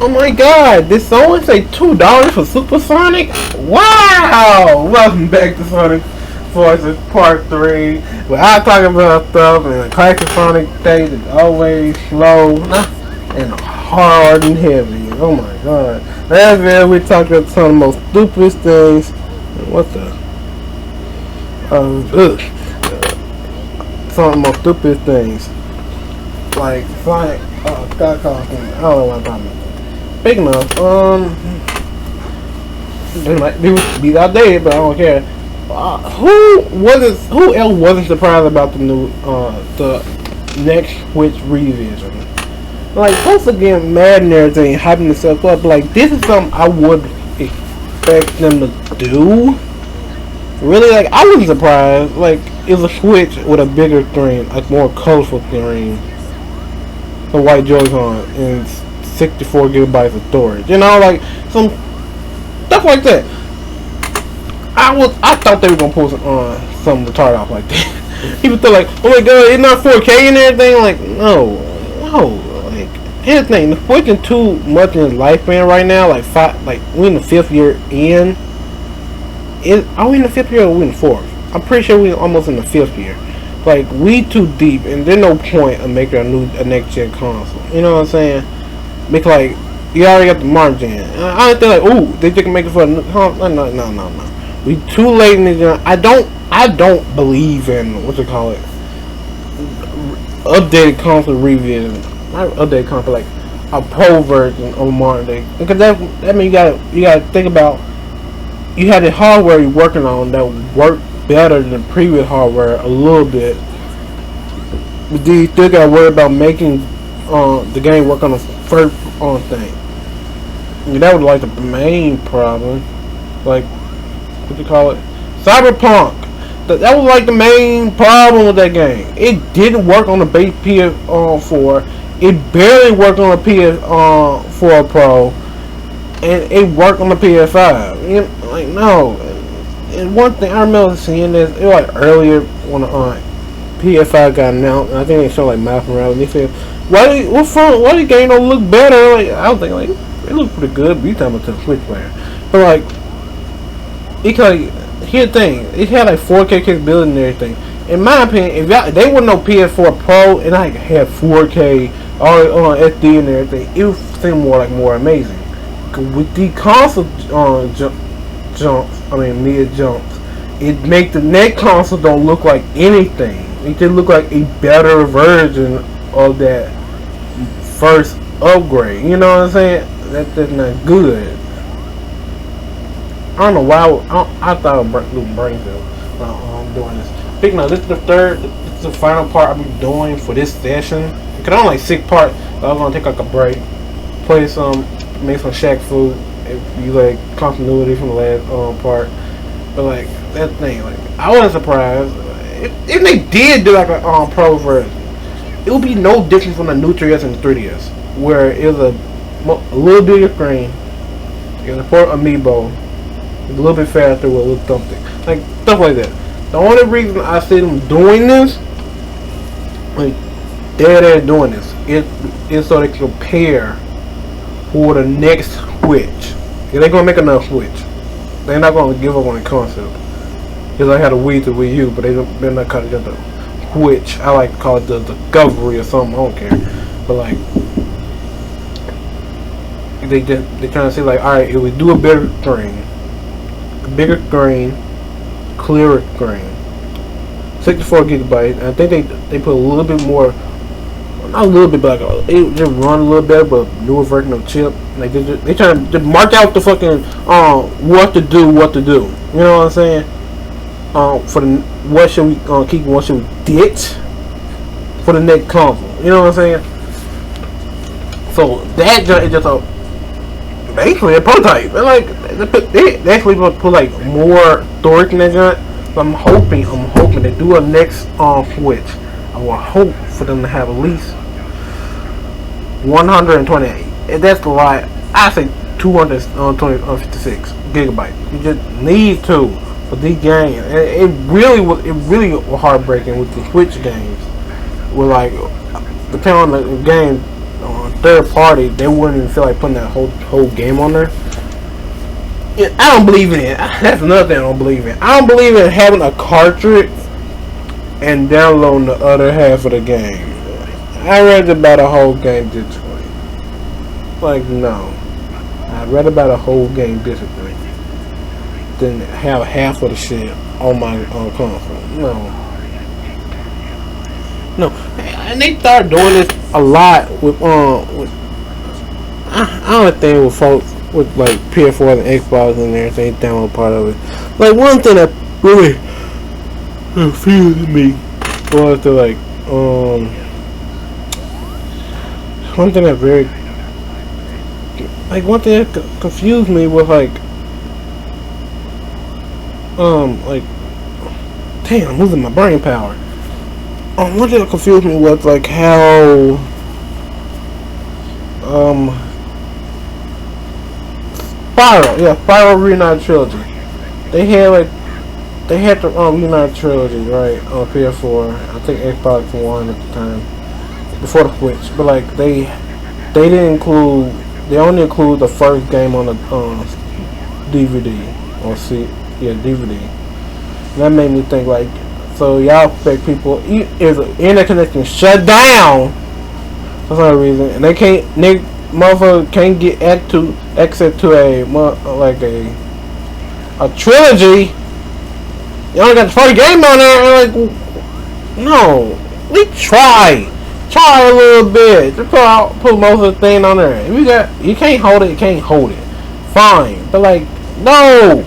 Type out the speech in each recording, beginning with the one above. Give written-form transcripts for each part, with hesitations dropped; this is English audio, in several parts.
Oh my god, did someone say $2 for Supersonic? Wow! Welcome back to Sonic Forces Part 3. Where I talk about stuff and the classic Sonic things is always slow and hard and heavy. Oh my god. Last video we talked about some of the most stupidest things. What the? Some of the most stupidest things. Like Sonic, Scott Cawthon. I don't know what I'm talking about. Speaking of, they might be outdated, but I don't care. Who else wasn't surprised about the new, the next Switch revision? Like, folks are getting mad and everything, hyping themselves up. Like, this is something I would expect them to do. Really, like, I wasn't surprised. Like, it was a Switch with a bigger screen, like more colorful screen, the white Joy-Con, and 64 gigabytes of storage, you know, like some stuff like that. I thought they were gonna pull some retard off like that. People thought like, oh my god, it's not 4K and everything. Like, no, like anything. The Switch is too much in its lifespan right now. Like we in the 5th year in. Are we in the 5th year or are we in the 4th? I'm pretty sure we're almost in the 5th year. Like, we too deep, and there's no point of making a next gen console. You know what I'm saying? Because like you already got the March gen. I think like, ooh, they just can make it for a new console. No. We too late in the gen. I don't believe in what you call it, updated console revision. Not updated console, like a pro version of modern day. Because that means you gotta think about, you had the hardware you're working on that worked better than previous hardware a little bit. But then you still gotta worry about making the game work on the first thing. And that was like the main problem. Like, what you call it? Cyberpunk. That was like the main problem with that game. It didn't work on the base PS4. It barely worked on the PS4 Pro. And it worked on the PS5. You know, like, no. And one thing I remember seeing this, it was like earlier when PS5 got announced, and I think they showed like Miles Morales, and they said, why the game don't look better? Like, I was thinking like, it looked pretty good, but you talking about the Switch player. But like, here's the thing, it had like 4K capability and everything. In my opinion, if they wouldn't know PS4 Pro and I had 4K all on SD and everything, it would seem more amazing. With the console mid jumps, it make the next console don't look like anything. It just look like a better version of that first upgrade. You know what I'm saying? That's not good. I don't know why I thought of doing Brainfield when doing this. Speaking of, this is the final part I'll be doing for this session. Cause I'm like 6 parts, so I was gonna take like a break, make some Shaq food. If you like continuity from the last part, but like that thing, like I wasn't surprised. If they did do like a pro version, it would be no different from the new 3DS and the 3DS, where it was a little bigger screen, you can support Amiibo, a little bit faster with a little something, like stuff like that. The only reason I see them doing this, like they're doing this, it's so they can prepare for the next Switch. Yeah, they're gonna make another Switch. They're not gonna give up on the concept. Because I had a Wii to Wii U, but they're not calling it the Switch. I like to call it the Discovery or something. I don't care. But like, they're trying to say like, all right, if we do a bigger screen, clearer screen, 64 gigabytes. And I think they put a little bit more. Not a little bit, but like it just run a little better, but newer version of chip. Like they trying to mark out the fucking what to do. You know what I'm saying? For the what should we keep, what should we ditch for the next console? You know what I'm saying? So that is just basically a prototype. And like they actually put like more storage in that joint. So I'm hoping they do a next Switch. I will hope for them to have at least 128. And that's a lot. I say 256 gigabytes. You just need to for these games. And it really was heartbreaking with the Switch games. With like, depending on the game, third party, they wouldn't even feel like putting that whole game on there. Yeah, I don't believe in it. That's another thing I don't believe in. I don't believe in having a cartridge and downloading the other half of the game. I'd rather buy the whole game digitally. Like, no. I'd rather buy the whole game digitally than have half of the shit on my console. No. And they start doing this a lot with I don't think with folks with like PS4 and Xbox and everything download part of it. Like one thing that really confused me was the like one thing that very like one thing that confused me was like damn, I'm losing my brain power. One thing that confused me was like how Spyro Reunited Trilogy. They had the Reunited Trilogy, right, on PS4. I think Xbox One at the time, before the Switch. But like they didn't include. They only include the first game on the DVD or DVD. And that made me think like, so y'all expect people if the internet connection shut down for some reason, and they motherfucker can't get access to a trilogy. You only got the first game on there, and like, no, we try a little bit. Just put most of the thing on there. If you can't hold it, fine. But like, no.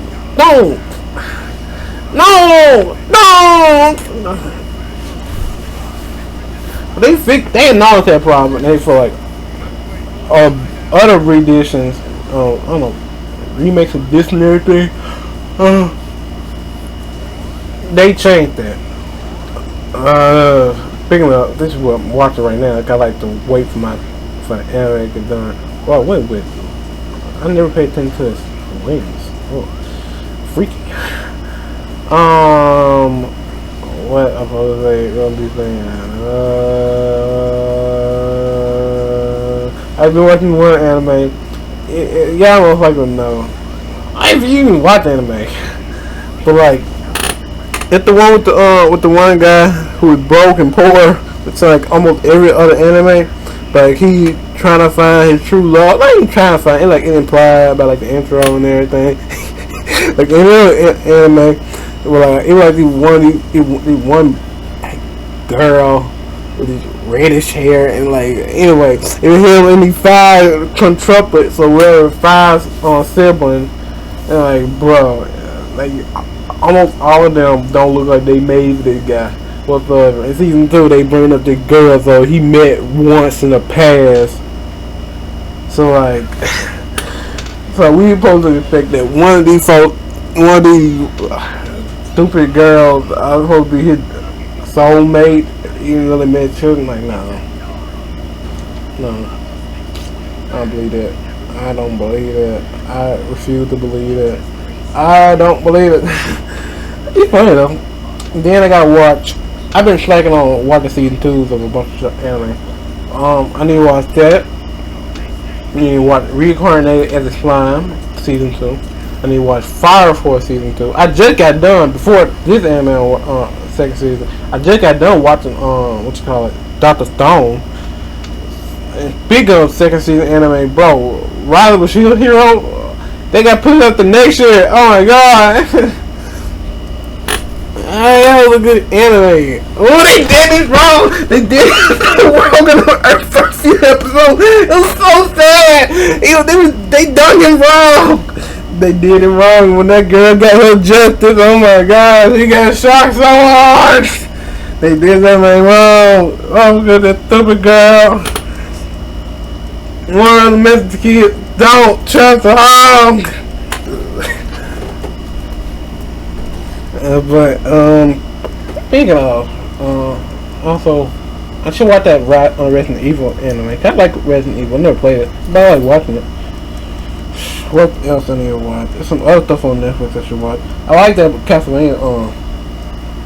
They acknowledge that problem, and they feel like other renditions, I don't know, remakes of this and everything, they changed that. Speaking of, this is what I'm watching right now. I like to wait for the anime to get done. Well, wait. I never paid attention to this. Wings. Oh, freaky. What I'm supposed to say? Gonna be saying. I've been watching one anime. Y'all most likely know. I haven't even watched anime, but like, it's the one with the one guy who is broke and poor. It's like almost every other anime. Like he trying to find his true love. Not even trying to find it. Like it implied about like the intro and everything. Like any other anime, well, it was like one girl with his reddish hair and like anyway, it was him and these 5 quintuplets or whatever, 5 siblings, and like bro, like almost all of them don't look like they made this guy whatsoever. In season 2, they bring up this girl so he met once in the past. So like, so we supposed to expect that one of these stupid girls are supposed to be his soulmate, even though they met children. Like, no, I don't believe that. I don't believe that. I refuse to believe that. I don't believe it. It's funny though. Then I gotta watch. I've been slacking on watching season 2s of a bunch of anime. I need to watch that. I need to watch Reincarnated as a Slime season 2. I need to watch Fire Force season 2. I just got done before this anime second season. I just got done watching Dr. Stone. And speaking of second season anime, bro, Riley was Shield Hero. They got put up the next year. Oh my god. That was a good anime. Oh, they did it wrong. They did it wrong in the first few episodes. It was so sad. They done him wrong. They did it wrong when that girl got her justice. Oh my god, she got shocked so hard. They did something wrong. Oh, that stupid girl. One of the message kids, don't trust her. But speaking of, also I should watch that Resident Evil anime. I like Resident Evil. I never played it, but I like watching it. What else I need to watch? There's some other stuff on Netflix I should watch. I like that Castlevania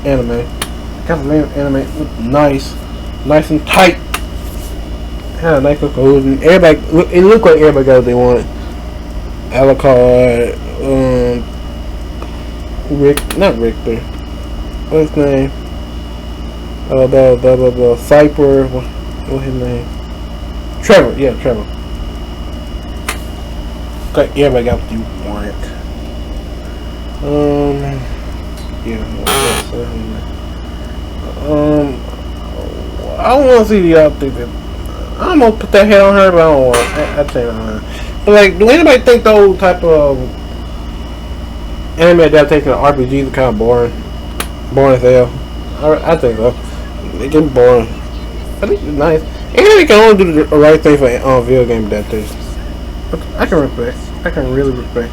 anime. Castlevania anime, nice and tight. Had a nice little hood, and everybody. It looked like everybody got what they wanted. Alucard, not Richter. What's his name? The Cypher. What's his name? Trevor. Yeah, Trevor. Okay, everybody got what you want. Yeah. I don't want to see the other thing that. I'm gonna put that head on her, but I don't want. I think on her. But like, do anybody think those type of anime adaptation of RPGs are kind of boring? Boring as hell. I think so. They get boring. I think it's nice. Anybody can only do the right thing for video game adaptations. I can respect. I can really respect.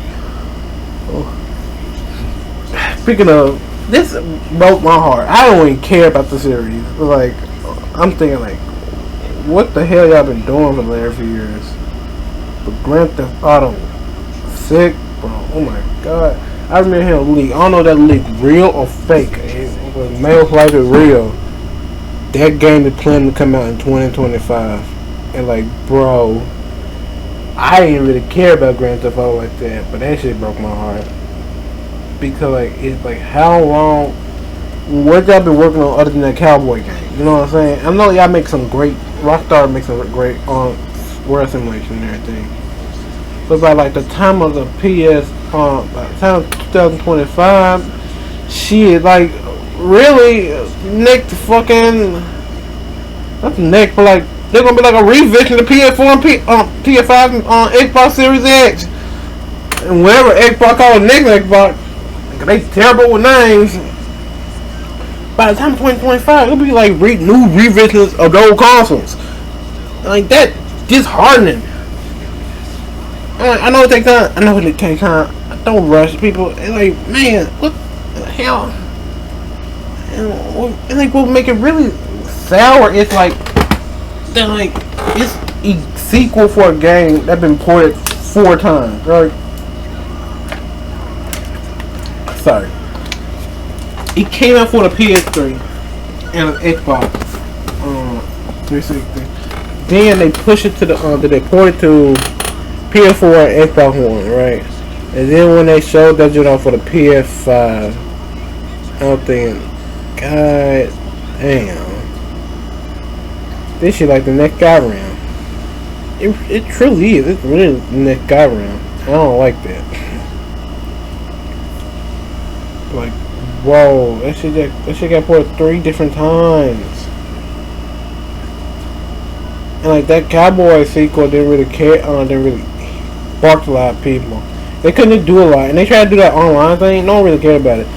Oh. Speaking of, this broke my heart. I don't even care about the series. Like, I'm thinking like, what the hell y'all been doing for the last few years? But Grand Theft Auto 6, bro. Oh my god. I remember him leak. I don't know if that leak real or fake. It was most likely real. That game is planned to come out in 2025. And like, bro, I didn't really care about Grand Theft Auto like that, but that shit broke my heart. Because like, it's like, how long, what y'all been working on other than that cowboy game? You know what I'm saying? I know y'all make some great, Rockstar makes some great world simulation and everything. But by like the time of the PS, by the time of 2025, shit, like, really, next fucking, not the next, but like, they're gonna be like a revision of PS4 and PS5 on Xbox Series X. And whatever Xbox called next Xbox, they terrible with names. By the time of 2025, it'll be like new revisions of the old consoles. Like that, disheartening. I know it takes time. I know it takes time. Don't rush people. It's like, man, what the hell? And like, what make it really sour? It's like, they're like, it's a sequel for a game that's been ported 4 times. Right? Sorry. It came out for the PS3 and the Xbox 360. Then they push it to they port it to PS4 and Xbox One, right? And then when they showed that shit off for the PS5, I'm thinking, God damn, this shit like the next guy round. It truly is. It's really the next guy round. I don't like that. Like, whoa, that shit got ported 3 different times. And like that Cowboy sequel didn't really care, didn't really spark a lot of people. They couldn't do a lot, and they tried to do that online thing. No one really cared about it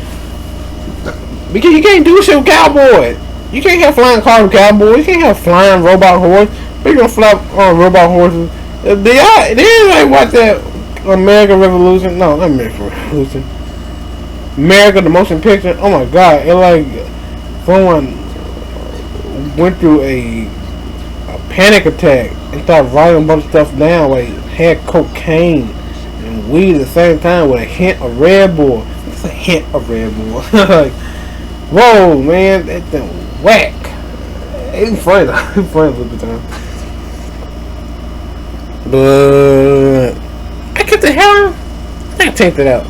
because you can't do shit with cowboys. You can't have flying cars with cowboys. You can't have flying robot horses. They're gonna fly on robot horses. Did like watch that American Revolution? No, not American Revolution. America, the motion picture. Oh my god! It like someone went through a panic attack and started writing a bunch of stuff down. Like had cocaine and weed at the same time with a hint of Red Bull. It's a hint of Red Bull. Like, whoa, man, that thing whack. It's funny though. It's funny a little bit time. But I kept the hell. I tanked it out.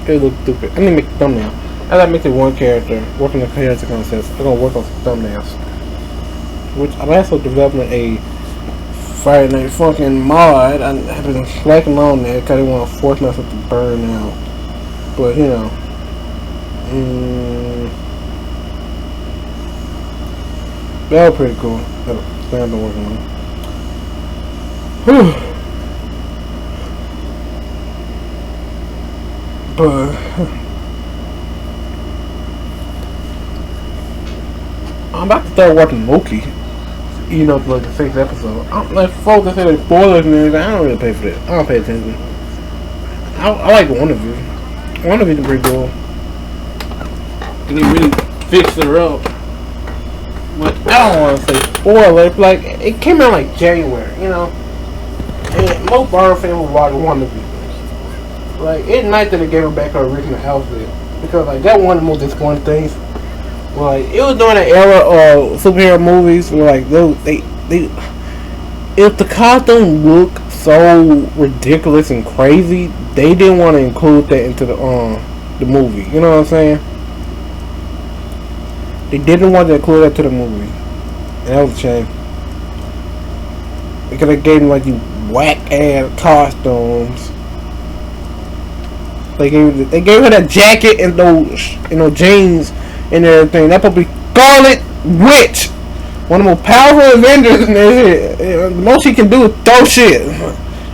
It look stupid. I need to make a thumbnail. I gotta make it one character. Working the character concepts. I'm gonna work on some thumbnails. Which I'm also developing a Friday Night Funkin' mod. I have been slacking on that because I didn't want to force myself to burn out. But you know, that was pretty cool. That I've been working on. But I'm about to start watching Loki. You know, like the 6th episode. I'm like, folks that say like spoilers and everything. I don't really pay for that. I don't pay attention. I like WandaVision. WandaVision pretty cool. And they really fixed it up. But I don't want to say spoilers. Like, it came out like January, you know. And most Marvel fans will watch WandaVision. Like, it's nice that they gave her back her original outfit. Because like that one of the most disappointing things. Like, it was during the era of superhero movies where like they if the costume looked so ridiculous and crazy, they didn't want to include that into the movie. You know what I'm saying? They didn't want to include that to the movie, and that was a shame. Because they gave them like these whack ass costumes. They gave her that jacket and those jeans and everything. That probably Scarlet Witch, one of the most powerful Avengers in this shit. The most she can do is throw shit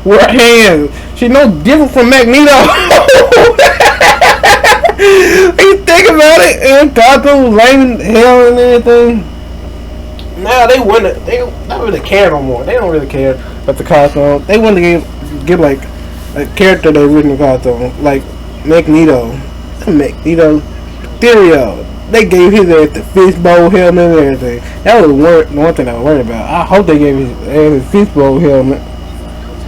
with her hands. She's no different from Magneto. You think about it, and Gotham was lame hell and everything. Now they wouldn't. They don't really care no more. They don't really care about the costume. They want to give like a character they original costume, like Magneto, Mysterio. They gave his ass the fishbowl helmet and everything. That was one thing I was worried about. I hope they gave his fishbowl helmet.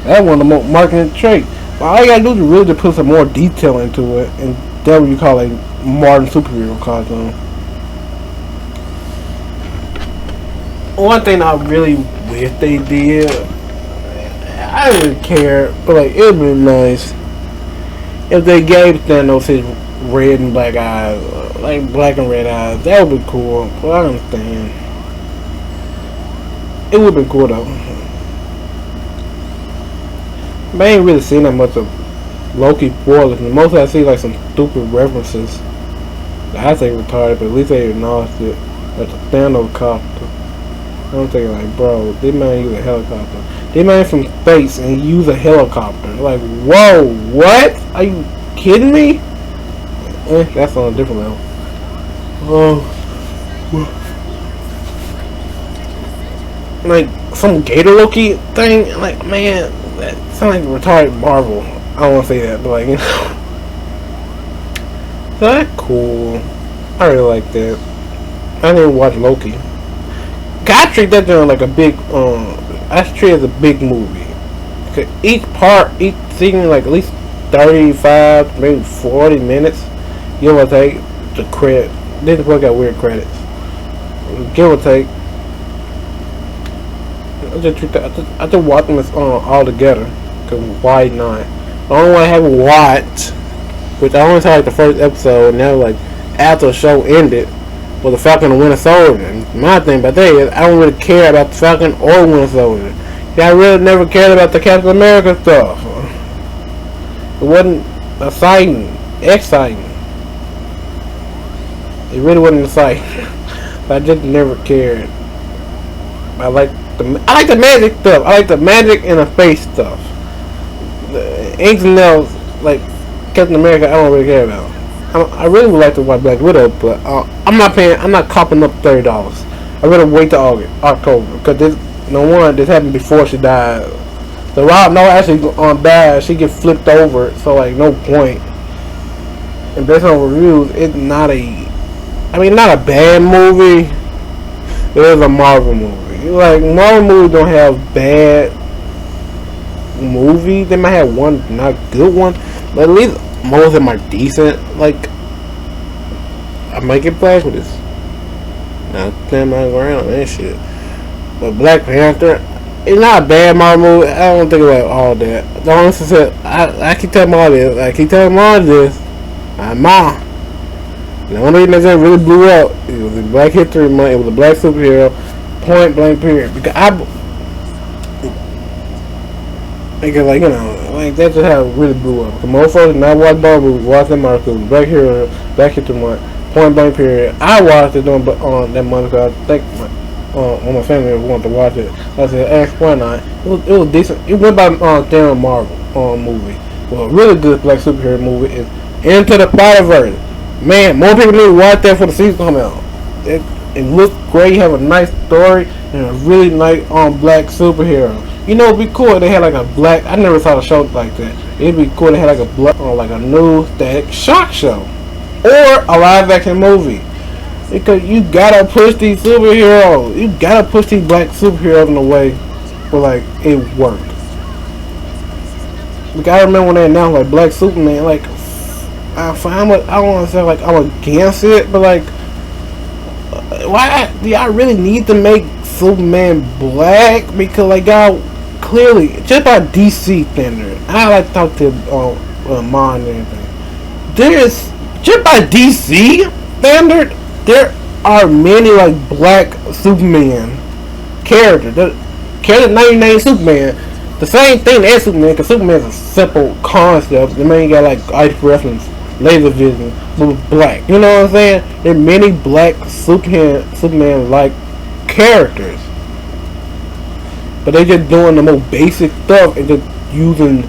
That's one of the most marketing traits. But all you gotta do is really put some more detail into it, and that's what you call a modern superhero costume. One thing I really wish they did, I didn't really care, but like it would be nice if they gave Thanos his red and black eyes, like black and red eyes. That would be cool. But I understand. It would be cool though. But I ain't really seen that much of Loki spoilers. The most I see like some stupid references. I say retarded, but at least they acknowledged it. Like the Thanos copter. I'm thinking like, bro, they might use a helicopter. They might from space and use a helicopter. Like, whoa, what? Are you kidding me? That's on a different level. Like some Gator Loki thing. Like, man, that sounds like retarded Marvel. I don't want to say that, but like, you know. So that's cool. I really like that. I didn't watch Loki. I treat that joint like a big, I treat it as a big movie. Cause each scene like at least 35, maybe 40 minutes. Give or take the credit. This book got weird credits. Give or take. I just watch them all together. Cause why not? The only one I haven't watched, which I only saw like the first episode, and that was like after the show ended, was the Falcon and Winter Soldier. And my thing about that is I don't really care about the Falcon or Winter Soldier. I really never cared about the Captain America stuff. It wasn't exciting. It really wasn't exciting. But I just never cared. I like the magic stuff. I like the magic and the face stuff. Anything else like Captain America, I don't really care about. I really would like to watch Black Widow, but I'm not copping up $30. I rather wait till October, because this happened before she died. So Rob Noah actually died, she get flipped over, so like no point. And based on reviews, it's not a bad movie. It is a Marvel movie. Like Marvel movies don't have bad movies. They might have one not good one, but at least most of them are decent. Like I might get Black with this. Now stand my ground and shit. But Black Panther, it's not a bad Marvel movie. I don't think about all that. The only thing I keep telling all this. Ma. The only reason that really blew up, it was a Black History Month. It was a black superhero, point blank period. Because like, you know, like that's just how it really blew up. The motherfuckers not watch Marvel movies, watch them articles, Black History Month, point blank period. I watched it on that month because I think when my family wanted to watch it. I said, ask why not? It was decent. It went by Darren Marvel movie. Well, a really good black superhero movie is Into the Spider-Verse. Man, more people need to watch that for the season come out. It looked great. Have a nice story and a really nice black superhero. You know, it'd be cool if they had like a black. I never saw a show like that. It'd be cool if they had like a black or like a new Static Shock show or a live action movie. Because you gotta push these superheroes. You gotta push these black superheroes in a way where like it worked. Like I remember when they announced like Black Superman, like I don't want to say like I'm against it, but like why do y'all really need to make Superman black? Because like y'all clearly just by DC standard. I like to talk to Mon and everything. There is just by DC standard. There are many like black Superman characters. The character 99 Superman. The same thing as Superman, because Superman is a simple concept. The man got like ice reference, laser vision, but black. You know what I'm saying? There are many black Superman like characters. But they just doing the most basic stuff and just using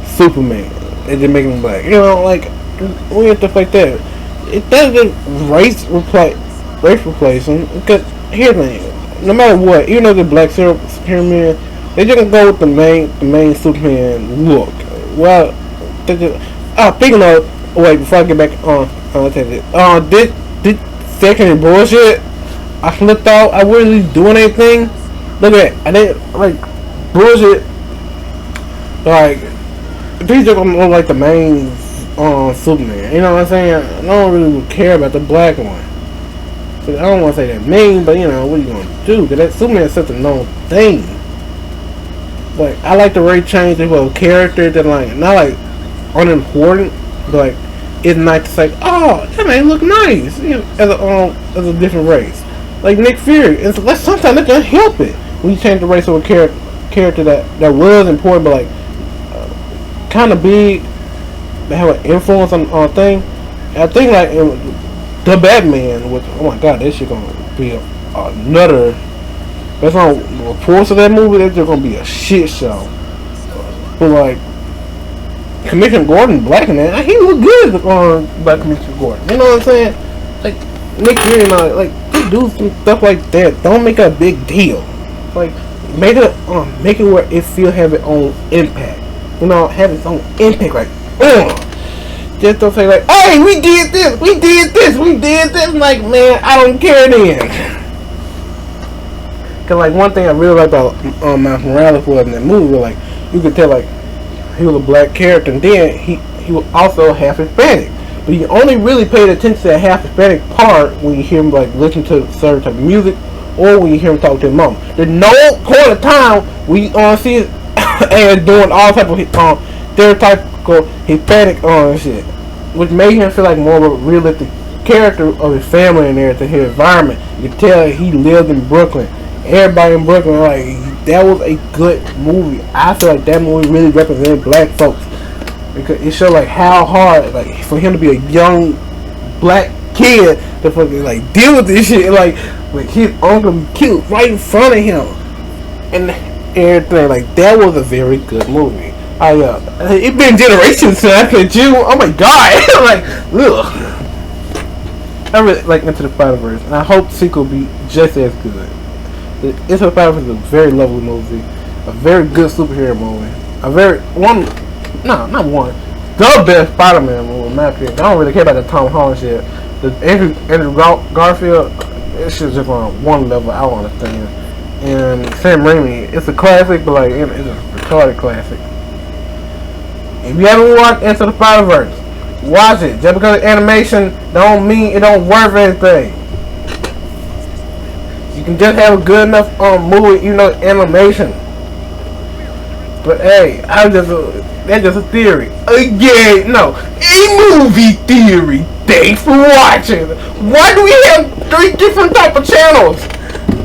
Superman and just making him black. You know, like weird stuff like that. It doesn't race replacement, because here's the thing. No matter what, even though the black Superman, they just gonna go with the main Superman look. Well, speaking of, wait, before I get back on, this second bullshit. I flipped out. I wasn't really doing anything. Look at it. I didn't like bullshit. Like these are gonna look like the main Superman. You know what I'm saying? I don't really care about the black one. I don't want to say that mean, but you know what are you gonna do? Because that Superman is such a known thing. Like I like the rate change of a character that like not like unimportant, but like it's nice to say, oh, that man look nice, you know, as a different race. Like Nick Fury, and sometimes it doesn't help it when you change the race of a character that was important, but like kind of big, that have an influence on a thing. And I think like the Batman, which oh my god, that shit gonna be another. That's on reports of that movie. That's just gonna be a shit show. But like Commissioner Gordon, black in that, he look good on Black Commissioner Gordon. You know what I'm saying? Like Nick Fury, like just do some stuff like that. Don't make a big deal. Like make it where it still have its own impact. You know, have its own impact. Like, just don't say like, hey, we did this. Like, man, I don't care then. Cause like one thing I really like about Miles Morales was in that movie, like you could tell like he was a black character, and then he was also half Hispanic. But you only really paid attention to that half Hispanic part when you hear him like listen to certain type of music, or when you hear him talk to his mom. There's no point of time we see it and doing all type of stereotypical Hispanic shit, which made him feel like more of a realistic character of his family and everything, his environment. You can tell he lived in Brooklyn. Everybody in Brooklyn, like, that was a good movie. I feel like that movie really represented black folks, because it showed like how hard, like, for him to be a young black kid to fucking like deal with this shit, like his uncle killed right in front of him and everything. Like that was a very good movie. It's been generations since I could you. Oh my god, like, ugh. I really like Into the Spider-Verse, and I hope the sequel will be just as good. Into the Spider-Verse is a very lovely movie, a very good superhero movie, the best Spider-Man movie in my opinion. I don't really care about the Tom Holland shit. The Andrew Garfield, it's just on one level I don't understand. And Sam Raimi, it's a classic, but like it's a retarded classic. If you haven't watched Into the Spider-Verse, watch it. Just because it's animation don't mean it don't worth anything. You can just have a good enough movie, you know, animation. But hey, that's just a theory. Again, no, a movie theory. Thanks for watching. Why do we have 3 different type of channels?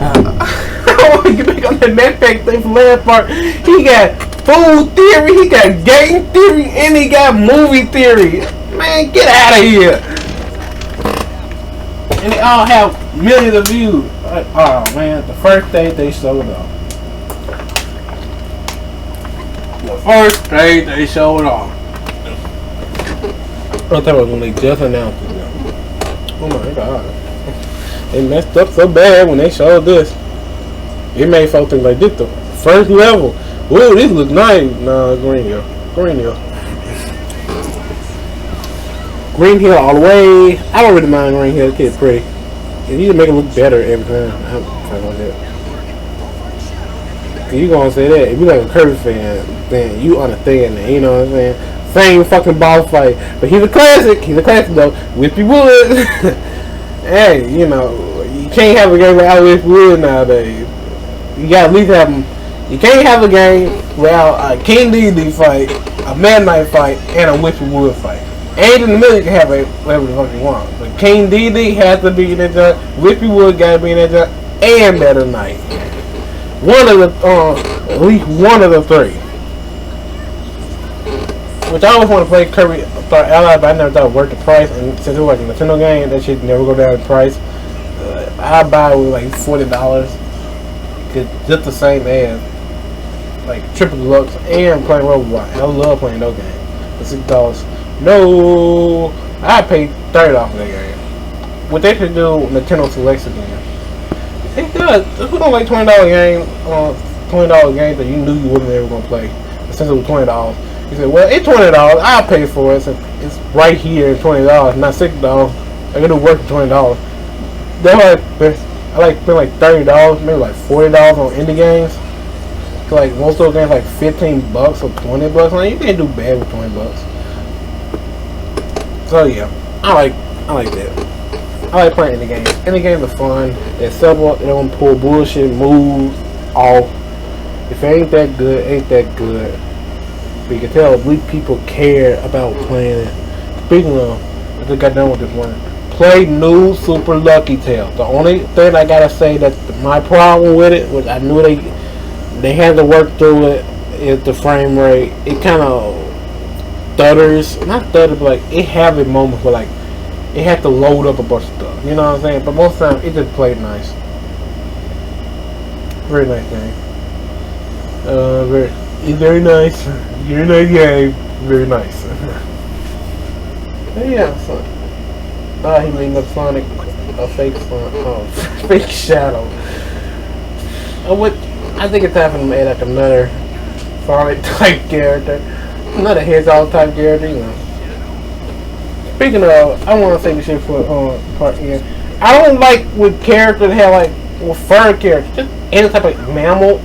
I want to get back on that Netflix thing from last part. He got food theory, he got game theory, and he got movie theory. Man, get out of here. And they all have millions of views. Oh man, the first day they showed off. I thought it was when they just announced it. Oh my god. They messed up so bad when they showed this. It made folks think like this the first level. Whoa, this looks nice. Nah, Green Hill all the way. I don't really mind Green Hill. Kid's pretty. You need to make it look better every time. I'm fine with that. You gonna say that? If you like a Kirby fan, then you understand that. You know what I'm saying? Same fucking boss fight, but he's a classic. He's a classic though. Whippy Wood. Hey, you know you can't have a game like Whippy Wood nowadays. You gotta at least have him. You can't have a game without a King Dedede fight, a Meta Knight fight, and a Whippy Wood fight. And in the middle, you can have it whatever the fuck you want. But King Dedede has to be in that joint. Whippy Wood gotta be in that joint, and Meta Knight. One of the, at least one of the three. Which I always want to play Kirby Star Allies, but I never thought it worth the price. And since it was like a Nintendo game, that shit never go down in price. I buy it with like $40, cause just the same as like Triple Deluxe and playing Robot. I love playing those games. For $6, no, I paid $30 for that game. What they should do, Nintendo Selects again. It does. Who don't like $20 games? $20 games that you knew you wasn't ever gonna play. Since it was $20. He said, well, it's $20. I'll pay for it. It's right here, $20, not $6. I gotta work for $20. I like spend like $30, maybe like $40 on indie games. So like most of those games like $15 or $20. Like, you can't do bad with $20. So yeah, I like that. I like playing indie games. Indie games are fun. They're simple. They don't pull bullshit moves off. If it ain't that good, it ain't that good. But you can tell we people care about playing it. Speaking of, I just got done with this one. Play new Super Lucky Tail. The only thing I gotta say that my problem with it, which I knew they had to work through it, is the frame rate. It kind of stutters, not stutters, but like it having moments where like it had to load up a bunch of stuff. You know what I'm saying? But most of the time it just played nice. Very nice game. Very nice. Very nice game. Very nice. But yeah, so. He made up Sonic a fake Shadow. I think it's time for them to add like another Sonic type character, another Hedgehog type character. You know. Speaking of, I want to say this shit for part end. I don't like with characters that have like fur characters, just any type of mammal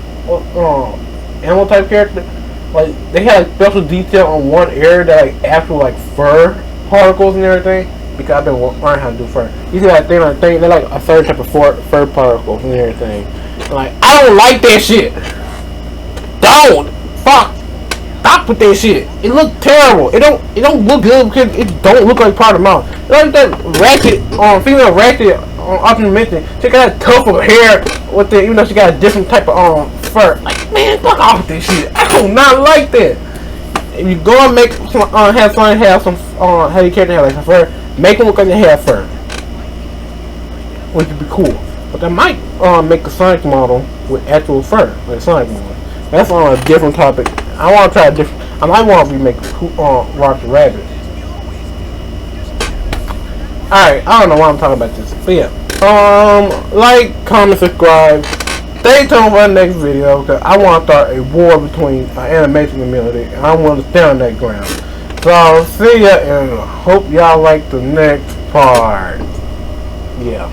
animal type character. Like they have like special detail on one area that like actual like fur particles and everything. Because I've been learning how to do fur. You see that thing on the thing, they're like a certain type of fur particles and everything. And like, I don't like that shit. Don't! Fuck! Stop with that shit. It looks terrible. It don't look good because it don't look like part of the mouth. Like that Ratchet, female Ratchet on Optimus Mission, she got that tough of hair with it, even though she got a different type of fur. Like, man, fuck off with this shit. I do not like that. If you go and make some, have Sonic have some, have your character have like some fur, make them look like they have fur, which would be cool. But they might make a Sonic model with actual fur, like a Sonic model. That's on a different topic. I want to try a different. I might want to remake Roger Rabbit. Alright, I don't know why I'm talking about this, but yeah. Like, comment, subscribe. Stay tuned for the next video because I want to start a war between animation community and I want to stand on that ground. So see ya and hope y'all like the next part. Yeah.